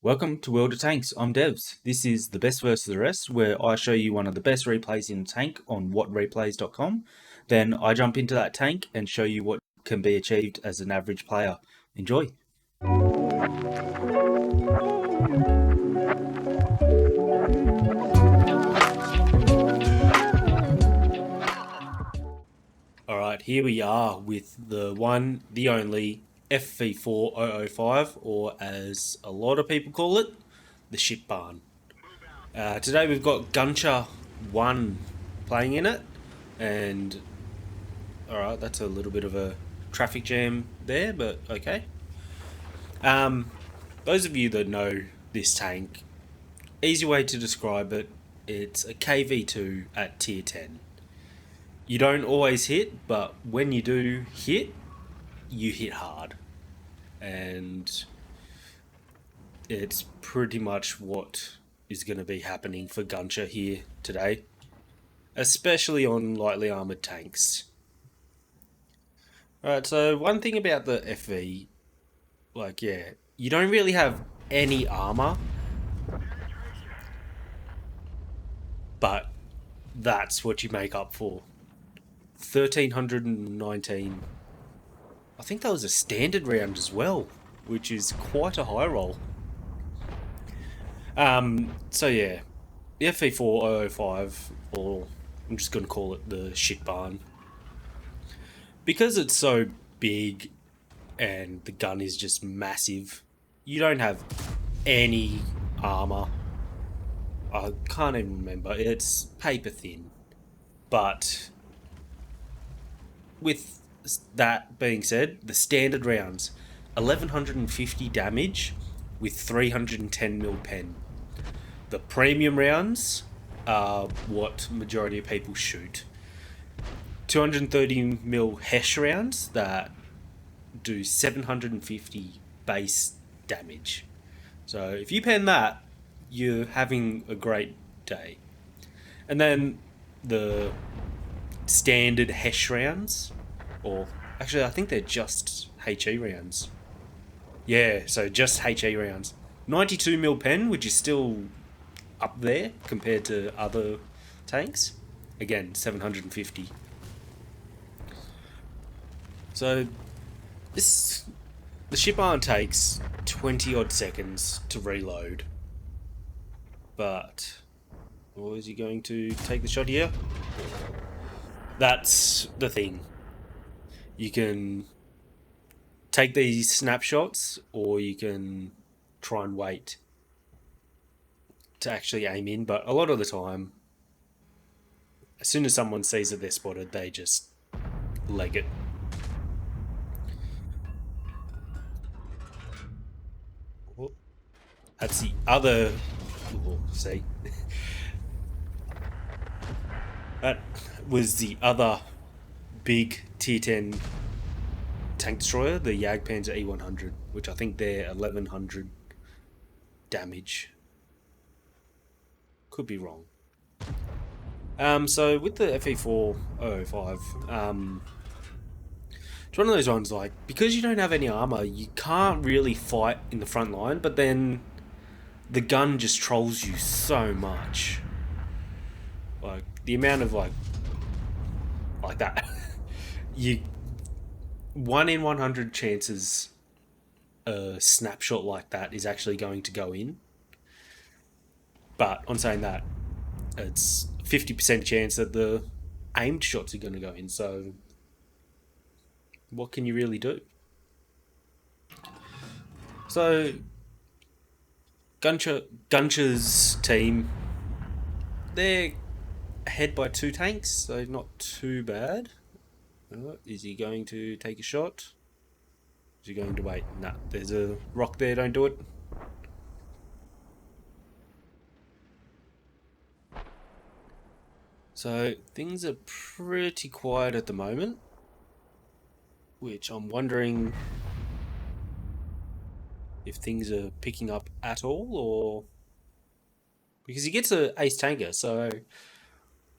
Welcome to World of Tanks. I'm Devs. This is the best versus the rest, where I show you one of the best replays in tank on whatreplays.com. Then I jump into that tank and show you what can be achieved as an average player. Enjoy. Alright, here we are with the one, the only FV4005, or as a lot of people call it, the shit barn. Today we've got Guncher 1 playing in it, and alright, that's a little bit of a traffic jam there, but okay. Those of you that know this tank, easy way to describe it, it's a KV2 at tier 10. You don't always hit, but when you do hit, you hit hard. And it's pretty much what is going to be happening for Guncher here today, especially on lightly armoured tanks. Alright, so one thing about the FV, you don't really have any armour, but that's what you make up for. 1319. I think that was a standard round as well, which is quite a high roll. So yeah, the FV4005, or I'm just going to call it the shit barn, because it's so big and the gun is just massive, you don't have any armor. I can't even remember, it's paper thin. But with that being said, the standard rounds, 1150 damage with 310 mil pen. The premium rounds are what majority of people shoot. 230 mil Hesh rounds that do 750 base damage. So if you pen that, you're having a great day. And then the standard Hesh rounds, or actually I think they're just HE rounds. Yeah, so just HE rounds. 92 mil pen, which is still up there compared to other tanks. Again, 750. So the ship barn takes 20 odd seconds to reload. But is he going to take the shot here? That's the thing. You can take these snapshots, or you can try and wait to actually aim in, but a lot of the time, as soon as someone sees that they're spotted, they just leg it. That's the other... see? That was the other big tier 10 tank destroyer, the Jagdpanzer E100, which I think they're 1100 damage. Could be wrong. So with the FV4005, it's one of those ones, like, because you don't have any armor, you can't really fight in the front line, but then the gun just trolls you so much. Like, the amount of, like that. You 1 in 100 chances a snapshot like that is actually going to go in. But on saying that, it's 50% chance that the aimed shots are going to go in, so what can you really do? So Guncher's team, they're ahead by 2 tanks, so not too bad. Is he going to take a shot? Is he going to wait? Nah, there's a rock there, don't do it. So things are pretty quiet at the moment, which I'm wondering if things are picking up at all, or because he gets a ace tanker, so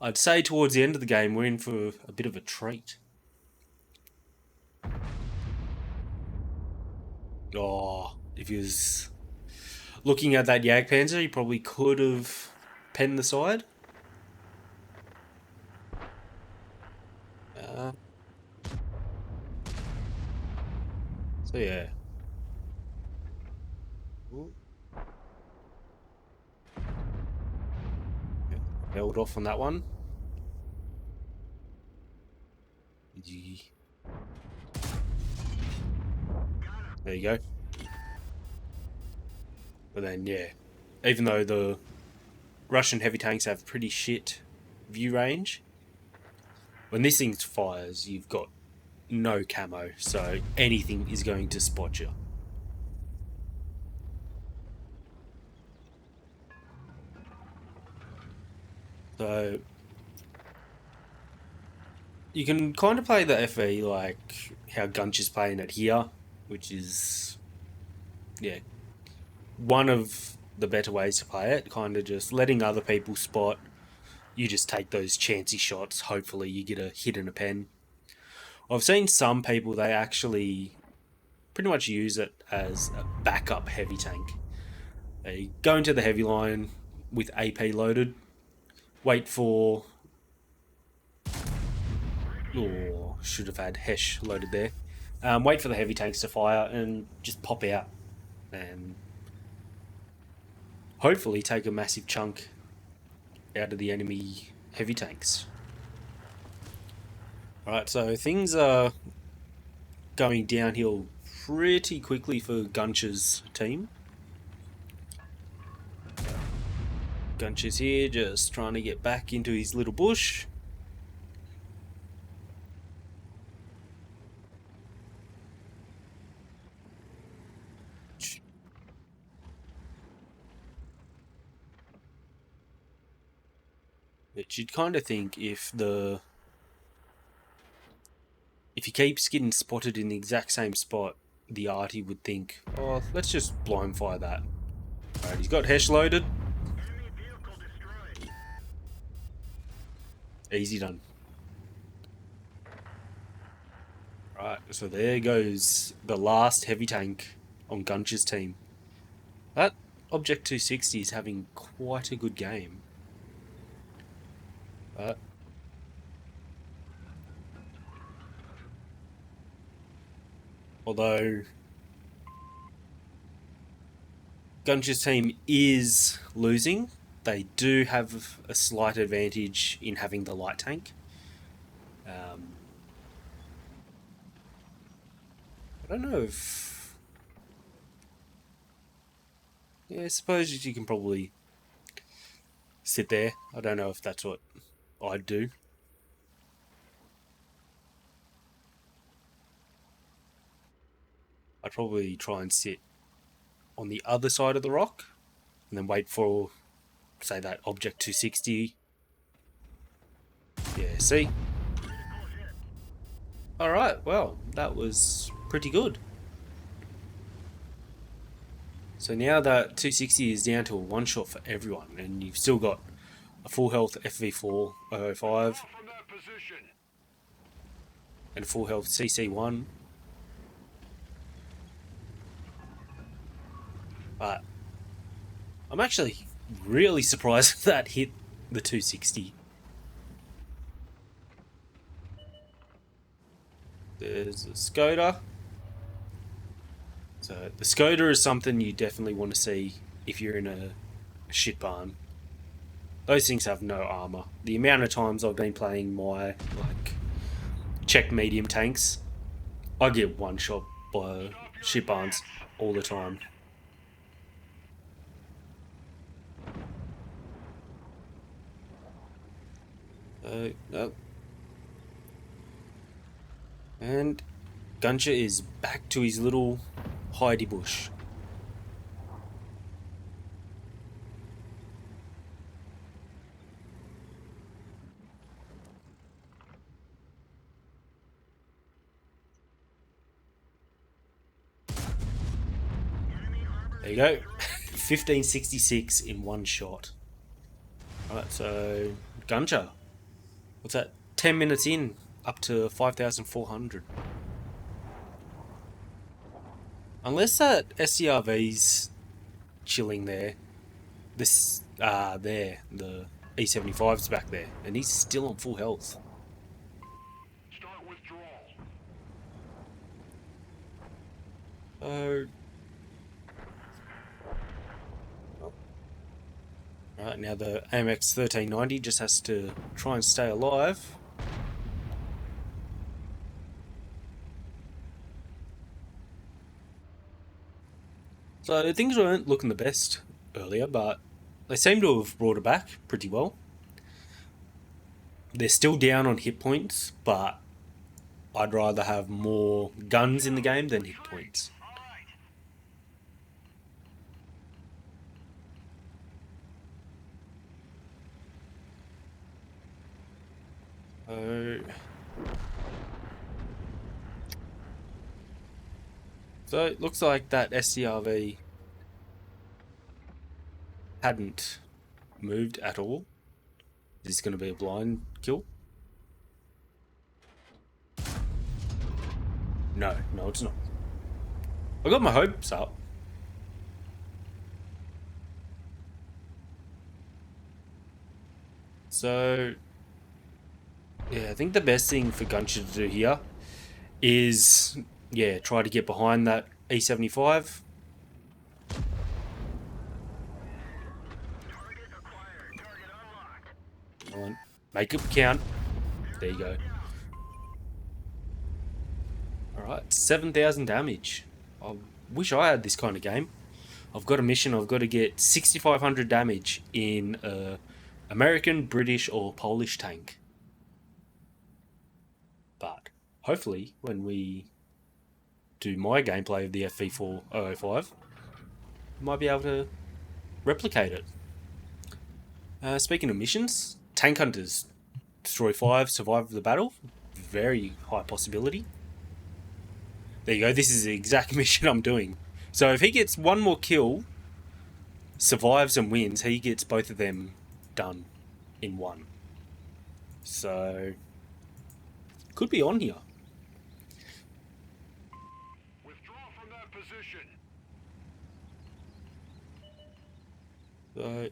I'd say towards the end of the game we're in for a bit of a treat. Oh, if he was... Looking at that Jagdpanzer, he probably could have penned the side. Uh, so yeah. Ooh, held off on that one. There you go. But then, yeah, even though the Russian heavy tanks have pretty shit view range, when this thing fires, you've got no camo, so anything is going to spot you. So you can kind of play the FV like how Gunch is playing it here, which is, yeah, one of the better ways to play it. Kind of just letting other people spot. You just take those chancy shots. Hopefully, you get a hit and a pen. I've seen some people, they actually pretty much use it as a backup heavy tank. They go into the heavy line with AP loaded, wait for. Oh, should have had Hesh loaded there. Wait for the heavy tanks to fire and just pop out. And hopefully take a massive chunk out of the enemy heavy tanks. Alright, so things are going downhill pretty quickly for Gunch's team. Gunch is here just trying to get back into his little bush. But you'd kind of think if he keeps getting spotted in the exact same spot, the arty would think, oh, let's just blind fire that. Alright, he's got Hesh loaded. Easy done. Right, so there goes the last heavy tank on Gunch's team. That Object 260 is having quite a good game. But although Gunch's team is losing, they do have a slight advantage in having the light tank. I don't know if... Yeah, I suppose you can probably sit there. I don't know if that's what I'd do. I'd probably try and sit on the other side of the rock and then wait for, say, that Object 260. Yeah, see? Alright, well, that was pretty good. So now that 260 is down to a one shot for everyone, and you've still got a full health FV4005 and a full health CC1. But I'm actually really surprised that hit the 260. There's a Skoda. So the Skoda is something you definitely want to see if you're in a shit barn. Those things have no armor. The amount of times I've been playing my Czech medium tanks, I get one shot by shit barns all the time. Nope. And Guncha is back to his little hidey bush. There you go. 1566 in one shot. Alright, so Guncha. What's that? 10 minutes in, up to 5,400. Unless that SCRV's chilling there. There, the E75's back there, and he's still on full health. Start withdrawal. So, right now the AMX 1390 just has to try and stay alive. So things weren't looking the best earlier, but they seem to have brought it back pretty well. They're still down on hit points, but I'd rather have more guns in the game than hit points. So it looks like that SCRV hadn't moved at all. Is this going to be a blind kill? No, it's not. I got my hopes up. So, yeah, I think the best thing for Guncher to do here is, yeah, try to get behind that E75. Come on, make it count. There you go. Alright, 7,000 damage. I wish I had this kind of game. I've got a mission, I've got to get 6,500 damage in a American, British or Polish tank. But hopefully when we do my gameplay of the FV4005, I might be able to replicate it. Speaking of missions, Tank Hunters. Destroy 5, survive the battle. Very high possibility. There you go, this is the exact mission I'm doing. So if he gets one more kill, survives and wins, he gets both of them done in one. So, could be on here. Withdraw from that position. So,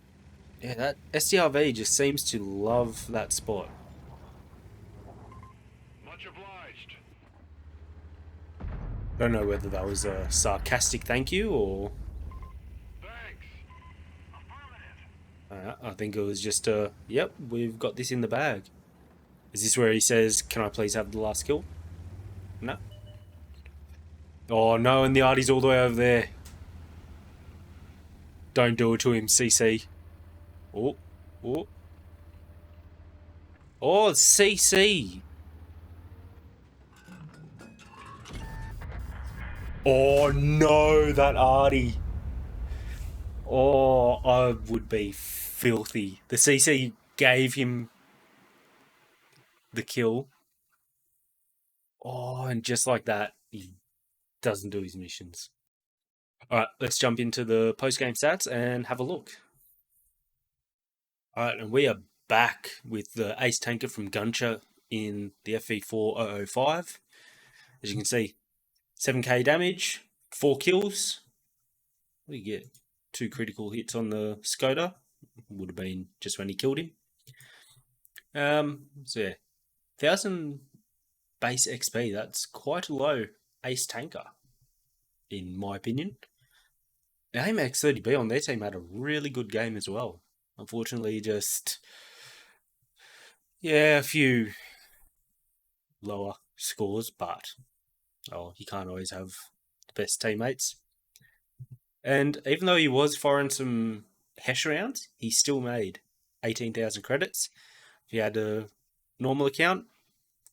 yeah, that SDRV just seems to love that spot. Much obliged. Don't know whether that was a sarcastic thank you or... Thanks. Affirmative. I think it was just a, yep, we've got this in the bag. Is this where he says, can I please have the last kill? No. Oh no, and the arty's all the way over there. Don't do it to him, CC. Oh. Oh, CC. Oh no, that arty. Oh, I would be filthy. The CC gave him the kill. Oh, and just like that, he doesn't do his missions. Alright, let's jump into the post-game stats and have a look. Alright, and we are back with the ace tanker from Guncher in the FV4005. As you can see, 7k damage, 4 kills. What do you get? 2 critical hits on the Skoda. Would have been just when he killed him. So yeah, 1000 base XP. That's quite a low ace tanker, in my opinion. AMAX 30B on their team had a really good game as well. Unfortunately, just, yeah, a few lower scores, but you can't always have the best teammates. And even though he was firing some Hesh rounds, he still made 18,000 credits. If he had a normal account,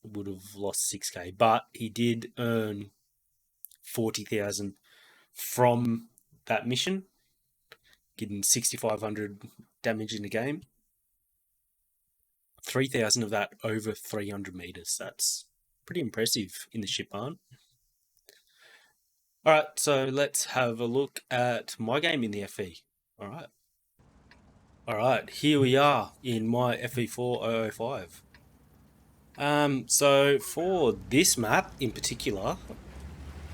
would have lost 6k, but he did earn 40,000 from that mission, getting 6,500 damage in the game. 3,000 of that over 300 meters. That's pretty impressive in the ship barn. Alright, so let's have a look at my game in the FE. Alright, here we are in my FE4005. So for this map in particular,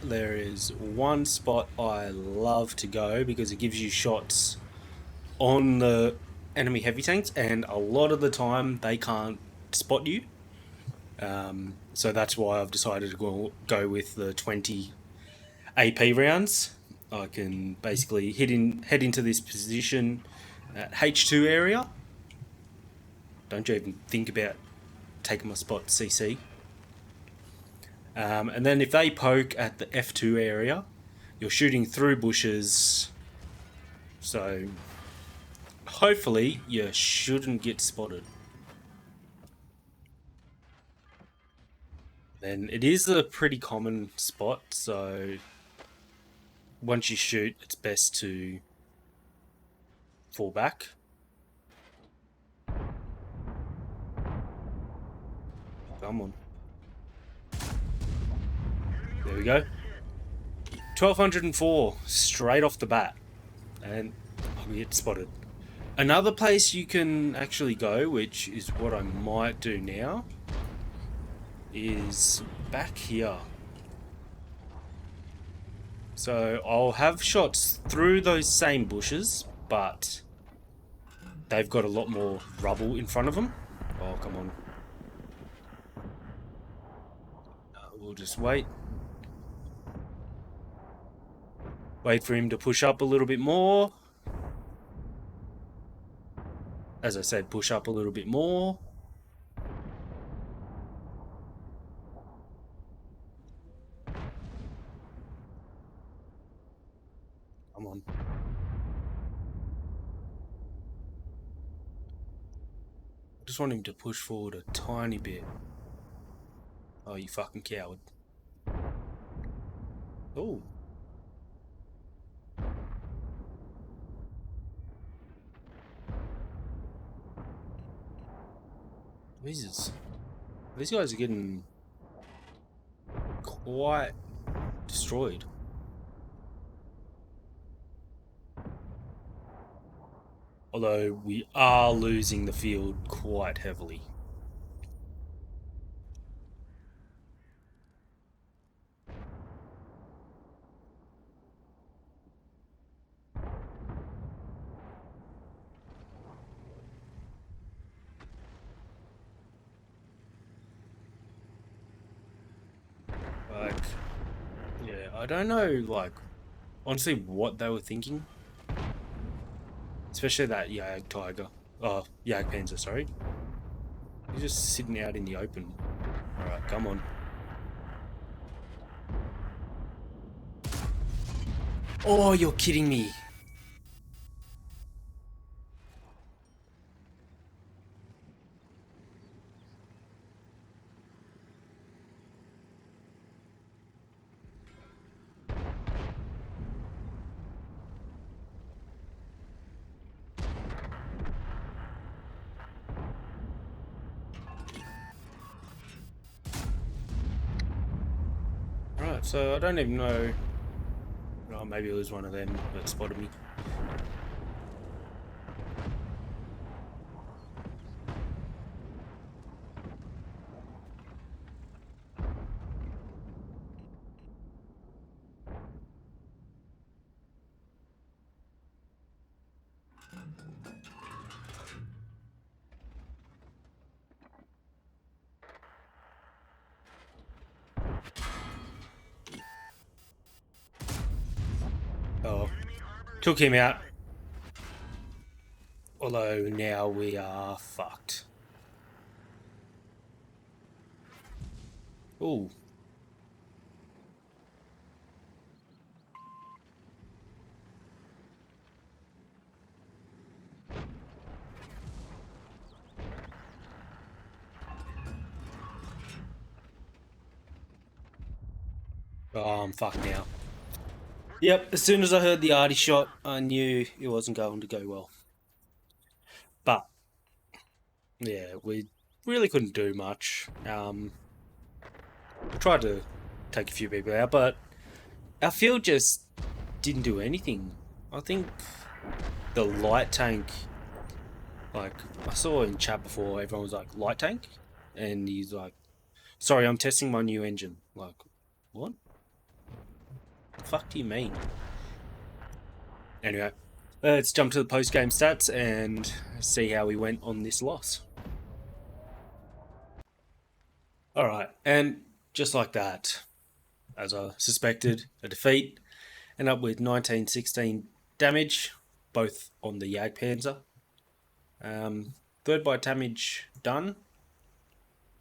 there is one spot I love to go because it gives you shots on the enemy heavy tanks, and a lot of the time they can't spot you. So that's why I've decided to go with the 20 AP rounds. I can basically head into this position at H2 area. Don't you even think about taking my spot CC. And then if they poke at the F2 area, you're shooting through bushes, so hopefully you shouldn't get spotted. Then it is a pretty common spot, so once you shoot, it's best to fall back. Come on. There we go. 1204 straight off the bat, and we get spotted. Another place you can actually go, which is what I might do now, is back here. So I'll have shots through those same bushes, but they've got a lot more rubble in front of them. Oh, come on. We'll just wait. Wait for him to push up a little bit more. As I said, push up a little bit more. Come on. I just want him to push forward a tiny bit. Oh, you fucking coward. Oh. Jesus. These guys are getting quite destroyed. Although we are losing the field quite heavily. Like, yeah, I don't know, like, honestly what they were thinking. Especially that Yag Tiger. Oh, Yag Panzer, sorry. He's just sitting out in the open. Alright, come on. Oh, you're kidding me. Right, so I don't even know. Oh, maybe it was one of them that spotted me. Oh, took him out. Although now we are fucked. Ooh. Oh, I'm fucked now. Yep, as soon as I heard the arty shot, I knew it wasn't going to go well. But, yeah, we really couldn't do much. We tried to take a few people out, but our field just didn't do anything. I think the light tank, like, I saw in chat before, everyone was like, light tank? And he's like, sorry, I'm testing my new engine. Like, what? The fuck do you mean? Anyway, let's jump to the post-game stats and see how we went on this loss. Alright, and just like that, as I suspected, a defeat. End up with 1916 damage, both on the Jagdpanzer. Third by damage done.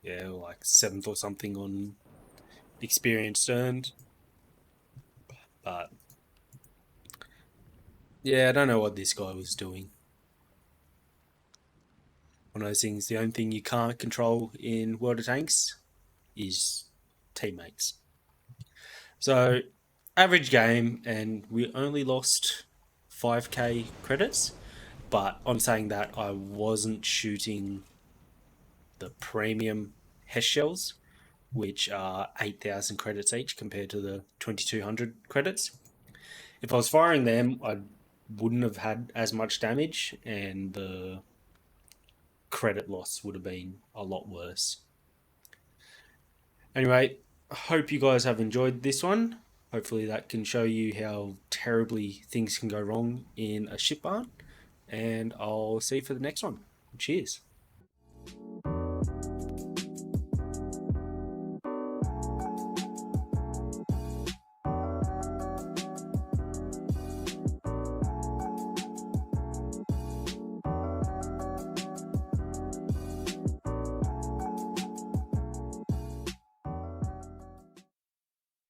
Yeah, like 7th or something on experience earned. But yeah, I don't know what this guy was doing. One of those things, the only thing you can't control in World of Tanks is teammates. So, average game, and we only lost 5k credits. But on saying that, I wasn't shooting the premium HES shells, which are 8,000 credits each compared to the 2,200 credits. If I was firing them, I wouldn't have had as much damage, and the credit loss would have been a lot worse. Anyway, I hope you guys have enjoyed this one. Hopefully that can show you how terribly things can go wrong in a ship barn. And I'll see you for the next one. Cheers.